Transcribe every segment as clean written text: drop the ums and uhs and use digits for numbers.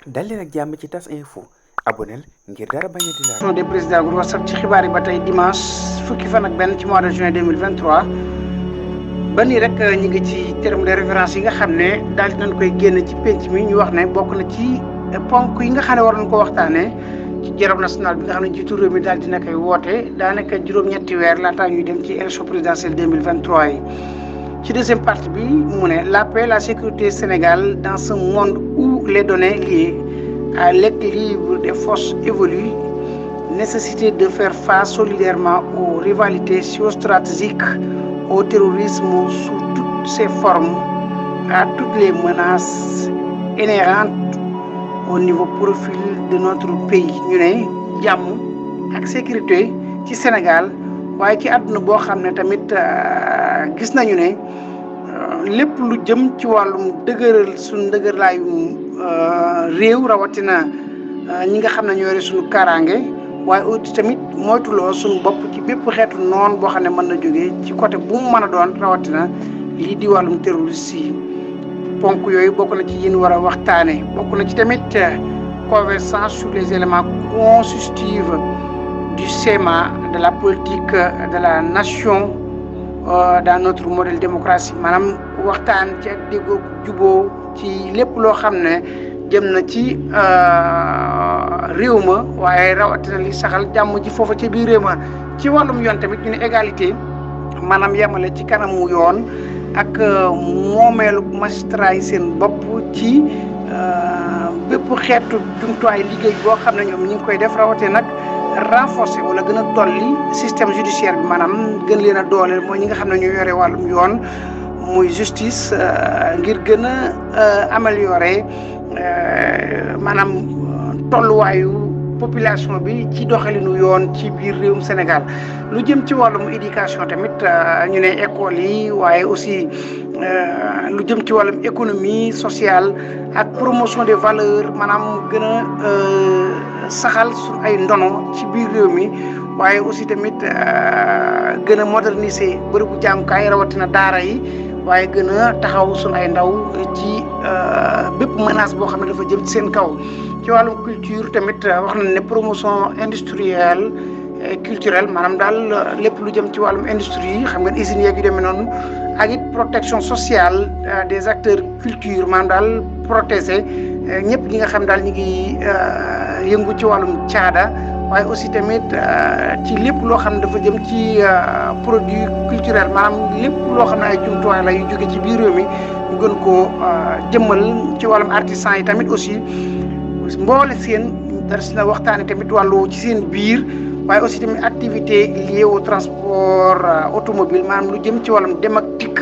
dal leen ak jàmm ci tas info aboneel ngir dara bañ a di la des présidents groupe WhatsApp ci xibaar yi ba tey dimanche fukki fan ak benn ci mois de juin 2023 ba nii rek ñu ngi ci terme de référence yi nga xam ne daal dinañ koy génn ci penc mi ñu wax ne bokk na ci ponk yi nga xam ne war nañ ko waxtaanee ci dialogue national bi nga xam ne njiitu réew mi daal dina koy woote daanaka juróom-ñetti weer laataa ñuy dem ci élection présidentielle 2023 yi. ci deuxième partie bi mu ne la paix la sécurité Sénégal dans ce monde où les données liées à l'équilibre des forces évoluent, nécessité de faire face solidairement aux rivalités géostratégiques, au terrorisme sous toutes ses formes, à toutes les menaces inhérentes au niveau profil de notre pays. ñu ne jàmm ak sécurité ci Sénégal waaye ci àdduna boo xam ne tamit gis nañu ne lépp lu jëm ci wàllum dëgëral suñu dëgërlaayum réew rawatina ñi nga xam ne ñoo yore suñu kaaraange waaye aussi tamit moytuloo suñu bopp ci bépp xeetu noon boo xam ne mën na jógee ci côté bu mu mën a doon rawatina lii di wàllum terroriste yi ponk yooyu bokk na ci yéen war a waxtaane bokk na ci tamit convergence sur les éléments constitutifs du schéma de la politique de la nation dans notre modèle démocratie maanaam waxtaan ci ak déggoo juboo ci lépp loo xam ne jëm na ci réew ma waaye rawatina li saxal jàmm ji foofa ci biir réew ma ci wàllum yoon tamit ñu ne égalité maanaam yemale ci kanamu yoon ak moomeelu magistrat yi seen bopp ci bépp xeetu jumtuwaay liggéey boo xam ne ñoom ñu ngi koy def rawatee nag renforcer wala gën a dolli système judiciaire bi maanaam gën leen a dooleel mooy ñi nga xam ne ñoo yore wàllum yoon muy justice ngir gën a améliorer maanaam tolluwaayu population bi ci doxalinu yoon ci biir réewum Sénégal lu jëm ci wàllum éducation tamit ñu ne école yi waaye aussi lu jëm ci wàllum économie sociale ak promotion des valeurs maanaam gën a saxal su ay ndono ci biir réew mi waaye aussi tamit gën a moderniser bërëbu jàngukaay rawatina daara yi waaye gën a taxaw suñu ay ndaw ci bépp menace boo xam ne dafa jëm ci seen kaw ci wàllum culture tamit wax nañ ne promotion industrielle et culturelle maanaam daal lépp lu jëm ci wàllum industrie yi xam nga usines yeeg yu demee noonu ak it protection sociale des acteurs culture maanaam daal protéger ñëpp ñi nga xam daal ñu ngi yëngu ci wàllum caada waaye aussi tamit ci lépp loo xam ne dafa jëm ci produit culturel maanaam lépp loo xam ne ay jumtuwaay la yu jóge ci biir réew mi ñu gën koo jëmmal ci wàllum artisan yi tamit aussi mboole seen dara si na waxtaane tamit wàllu ci seen biir waaye aussi tamit activité liée au transport automobile maanaam lu jëm ci wàllum dem ak dikk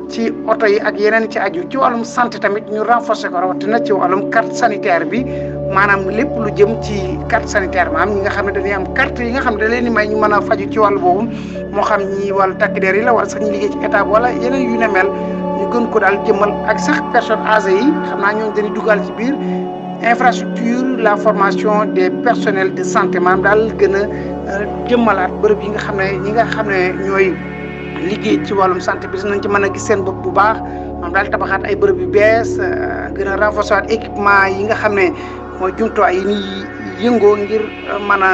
ci oto yi ak yeneen ci aju ci wàllum santé tamit ñu renforcer ko rawatina ci wàllum carte sanitaire bi maanaam lépp lu jëm ci carte sanitaire maanaam ñi nga xam ne dañuy am carte yi nga xam ne da leen di may ñu mën a faju ci wàllu boobu moo xam ñi wàllu takk der yi la wala sax ñu liggéey ci état wala yeneen yu ne mel ñu gën ko daal jëmmal ak sax personnes âgées yi xam naa ñooñu dañuy dugal ci biir infrastructure la formation des personnels de santé maanaam daal gën a jëmmalaat bërëb yi nga xam ne ñi nga xam ne ñooy liggéey ci wàllum santé bi nañ ci mën a gis seen bopp bu baax maanaam daal tabaxaat ay bërëb yu bees gën a renforcer waat équipement yi nga xam ne mooy jumtuwaay yi ñuy yëngoo ngir mën a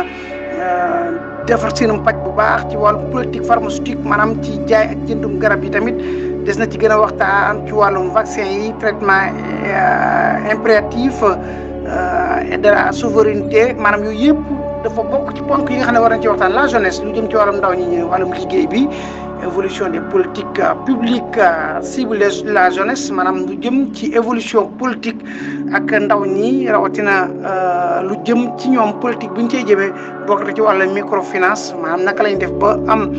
defar seenum paj bu baax ci wàllum politique pharmaceutique maanaam ci jaay ak jëndum garab yi tamit des na ci gën a waxtaan ci wàllum vaccin yi traitement impératif et de la souveraineté maanaam yooyu yëpp dafa bokk ci ponk yi nga xam ne war nañ ci waxtaan la jeunesse lu jëm ci wàllum ndaw ñi wàllum liggéey bi évolution des politiques publiques cible la jeunesse maanaam lu jëm ci évolution politique ak ndaw ñi rawatina lu jëm ci ñoom politique bi ñu cey jëmee bokk na ci wàllu microfinance maanaam naka lañ def ba am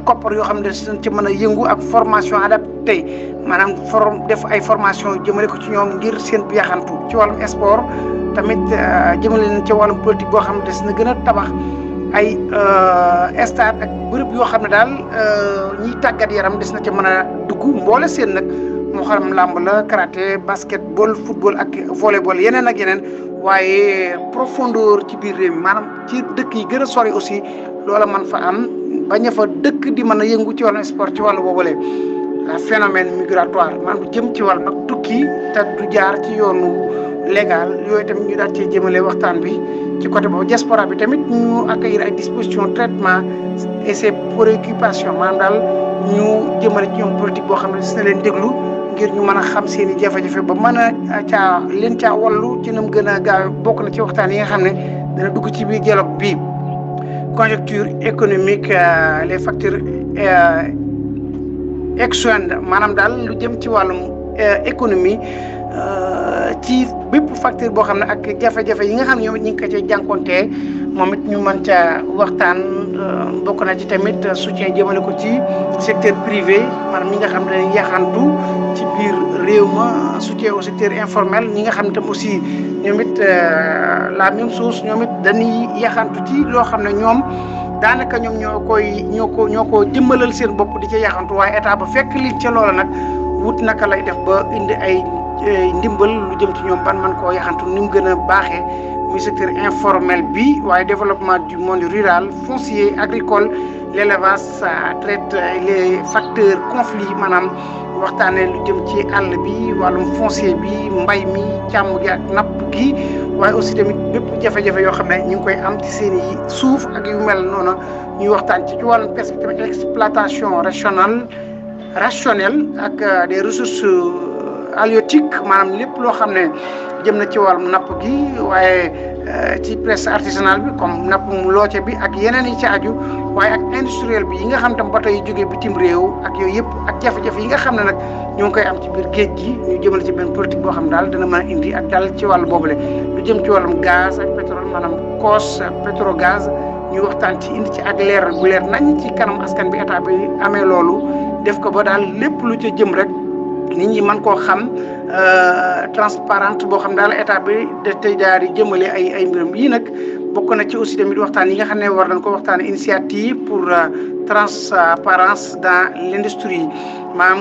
koppar yoo xam ne dañ ci mën a yëngu ak formation adaptée maanaam def ay formation jëmale ko ci ñoom ngir seen yaxantu ci wàllum sport tamit jëmale leen ci wàllum politique boo xam ne des na gën a tabax ay stade ak bërëb yoo xam ne daal ñiy tàggat yaram des na ca mën a dugg mboole seen nag moo xam làmb la karaté basketball football ak volleyball yeneen ak yeneen waaye profondeur ci biir réew mi maanaam ci dëkk yi gën a sori aussi loola man fa am bañ a fa dëkk di mën a yëngu ci wàllu sport ci wàllu boobule phénomène migratoire maanaam lu jëm ci wàllu nag tukki te du jaar ci yoonu légal yooyu tamit ñu daal cee jëmale waxtaan bi ci côté boobu. diaspora bi tamit ñu accueillir ay dispositions traitement et ses préoccupations maanaam daal ñu jëmale ci ñoom politique boo xam ne dina leen déglu ngir ñu mën a xam seen i jafe-jafe ba mën a caa wallu ci nu mu gën a gaaw. bokk na ci waxtaan yi nga xam ne dana dugg ci biir dialogue bi. conjoncture économique les facteurs exogènes maanaam daal lu jëm ci wàllum économie ci bépp facteur boo xam ne ak jafe-jafe yi nga xam ne ñoom it ñu ngi ko cay jànkontee moom it ñu mën ca waxtaan. bokk na ci tamit soutien jëmale ko ci secteur privé maanaam ñi nga xam ne dañuy yaxantu ci biir réew ma. soutien au secteur informel ñi nga xam ne tam aussi ñoom it la même chose ñoom it dañuy yaxantu ci loo xam ne ñoom daanaka ñoom ñoo ko jëmmalal seen bopp di ca yaxantu waaye état ba fekk li ca loola nag wut naka lay def ba indi ay ndimbal lu jëm ci ñoom ban man koo yaxantu ni mu gën a baaxee. muy secteur informel bi waaye développement du monde rural foncier agricole l'élevage ça traite les facteurs conflits maanaam waxtaanee lu jëm ci àll bi wàllum foncier bi mbay mi càmm gi ak napp gi waaye aussi tamit bépp jafe-jafe yoo xam ne ñu ngi koy am ci seen i suuf ak yu mel noonu ñuy waxtaan ci wàllum perspective exploitation rationnelle ak des ressources halieutiques maanaam lépp loo xam ne jëm na ci wàllum napp gi waaye ci presse artisanale bi comme nappum looce bi ak yeneen yi ci aju waaye ak industriel bi yi nga xam tam bateau yi jógee bitim réew ak yooyu yëpp ak jafe-jafe yi nga xam ne nag ñoo ngi koy am ci biir géej gi ñu jëmale ci benn politique boo xam ne daal dana mën a indi ak dal ci wàllu boobule. lu jëm ci wàllum gaz ak pétrole maanaam COS ak pétrogaz ñu waxtaan ci indi ci ak leer bu leer nañ ci kanam askan bi état bi amee loolu def ko ba daal lépp lu ca jëm rek nit ñi mën koo xam transparente boo xam daal état bi da tey daal di jëmale ay mbiram yii nag bokk na ci aussi tamit waxtaan yi nga xam ne war nañ ko waxtaan initiative pour transparence dans l'industrie maanaam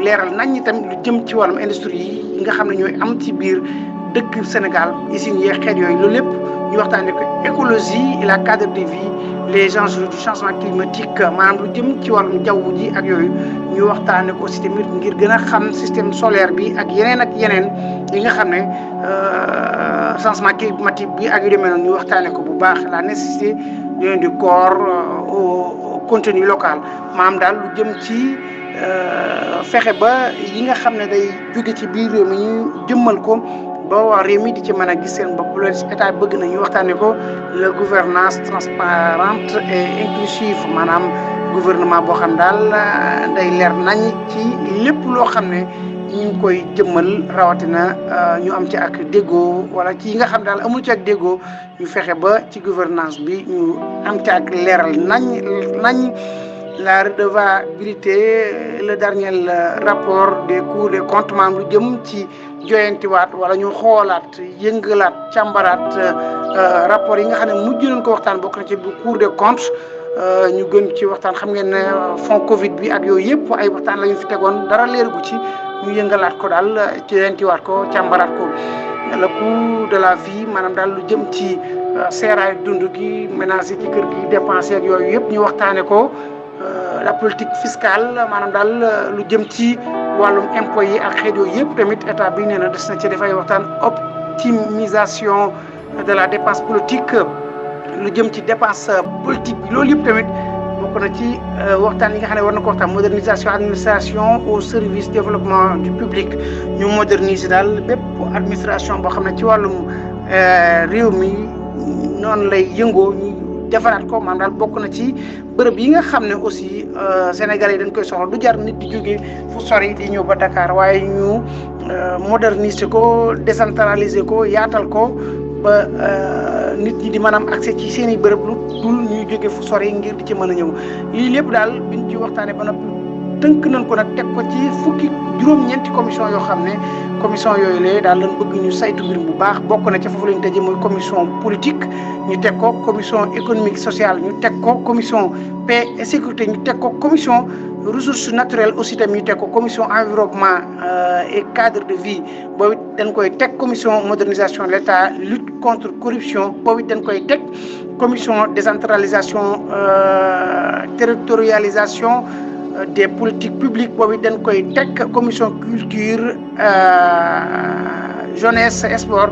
leeral nañ ñi tamit lu jëm ci wàllum industrie yi nga xam ne ñooy am ci biir dëkk Sénégal usines yee xeet yooyu loolu lépp ñu waxtaanee ko écologie et la cadre de vie les enjeux du changement climatique maanaam lu jëm ci wàllum jaww ji ak yooyu ñu waxtaanee ko aussi tamit ngir gën a xam système solaire bi ak yeneen yi nga xam ne changement climatique bi ak yu demee noonu ñu waxtaanee ko bu baax la nécessité du corps au contenu local maanaam daal lu jëm ci fexe ba yi nga xam ne day jóge ci biir réew mi ñu jëmmal ko. ba waa réew mi di ci mën a gis seen bopp loolu état bëgg na ñu waxtaanee ko la gouvernance transparente et inclusive maanaam gouvernement boo xam daal day leer nañ ci lépp loo xam ne ñu ngi koy jëmmal rawatina ñu am ci ak déggoo wala ci yi nga xam daal amul ci ak déggoo ñu fexe ba ci gouvernance bi ñu am ci ak leeral nañ la redevabilité le dernier rapport des cours des comptes maanaam lu jëm ci joyantiwaat wala ñu xoolaat yëngalaat càmbaraat rapport yi nga xam ne mujj nañ ko waxtaan bokk na ci bu cours des comptes ñu gën ci waxtaan xam ngeen ne fond Covid bi ak yooyu yëpp ay waxtaan la ñu fi tegoon dara leeragu ci ñu yëngalaat ko daal joyantiwaat ko càmbaraat ko le coût de la vie maanaam daal lu jëm ci seeraay dund gi ménage yi ci kër gi dépense ak yooyu yëpp ñu waxtaane ko la politique fiscale maanaam daal lu jëm ci wàllum impôt yi ak xeet yooyu yëpp tamit état bi nee na des na ci dafay waxtaan optimisation de la dépense politique lu jëm ci dépense politique bi loolu yëpp tamit bokk na ci waxtaan yi nga xam ne war na ko waxtaan modernisation administration au service développement du public ñu moderniser daal bépp administration boo xam ne ci wàllum réew mi noonu lay yëngoo ñu defaraat ko maanaam daal bokk na ci bërëb yi nga xam ne aussi Sénégalais yi dañ koy soxla du jar nit di jóge fu sori di ñëw ba Dakar waaye ñu moderniser ko décentraliser ko yaatal ko ba nit ñi di mën a am accès ci seen i bërëb lu dul ñuy jóge fu sori ngir di ci mën a ñëw lii lépp daal biñ ci waxtaanee ba noppi tënk nañ ko nag teg ko ci fukki juróom-ñeenti commission yoo xam ne commission yooyu la daal lañ bëgg ñu saytu mbir bu baax bokk na ci foofu lañ tëjee mooy commission politique ñu teg ko commission économique sociale ñu teg ko commission paix et sécurité ñu teg ko commission ressources naturelles aussi tamit ñu teg ko commission environnement et cadre de vie boobu it dañ koy teg commission modernisation de l'État lutte contre corruption boobu it dañ koy teg commission décentralisation territorialisation des politiques publiques boobu dañ koy teg commission culture jeunesse sport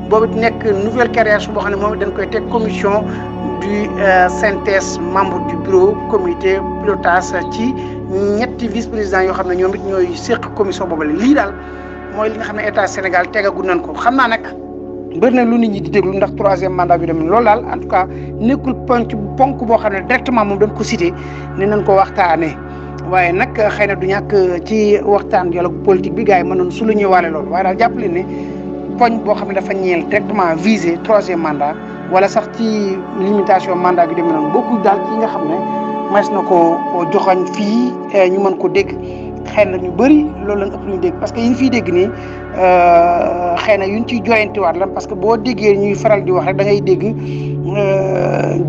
boobu nekk nouvelle création boo xam ne moom dañ koy teg commission du synthèse membre du bureau comité pilotage ci ñetti vice président yoo xam ne ñoom it ñooy séq commission boobu la lii daal mooy li nga xam ne état Sénégal tegagu nañ ko xam naa nag bëri na lu nit ñi di déglu ndax 3e mandat bi dem loolu daal en tout cas nekkul ponk boo xam ne directement moom dañ ko cité ne nañ ko waxtaanee waaye nag xëy na du ñàkk ci waxtaan dialogue politique bi gars yi mënoon su la ñuy waale loolu waaye daal jàppale ne poñ boo xam ne dafa ñeel directement visé 3e mandat wala sax ci limitation mandat bi demee noonu bokkul daal ci nga xam ne mas na ko joxoñ fii ñu mën ko dégg xëy na ñu bëri loolu lañ ëpp lu ñu dégg parce que yi ñu fiy dégg nii xëy na yuñ ciy joyantiwaat la parce que boo déggee ñuy faral di wax rek da ngay dégg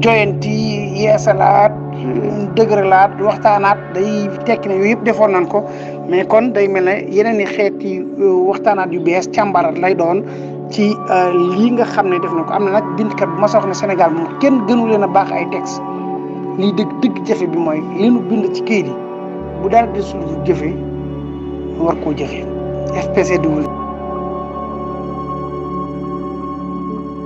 joyanti yeesalaat dëgëralaat waxtaanaat day tekki ne yooyu yëpp defoon nañ ko mais kon day mel ne yeneen i xeeti waxtaanaat yu bees càmbaraat lay doon ci lii nga xam ne def na ko am na nag bindkat bu ma sa wax ne Sénégal moom kenn gënu leen a baax ay texte lii dëgg jafe bi mooy li nu bind ci këyit yi bu dara desul jëfe war koo jëfe FPCW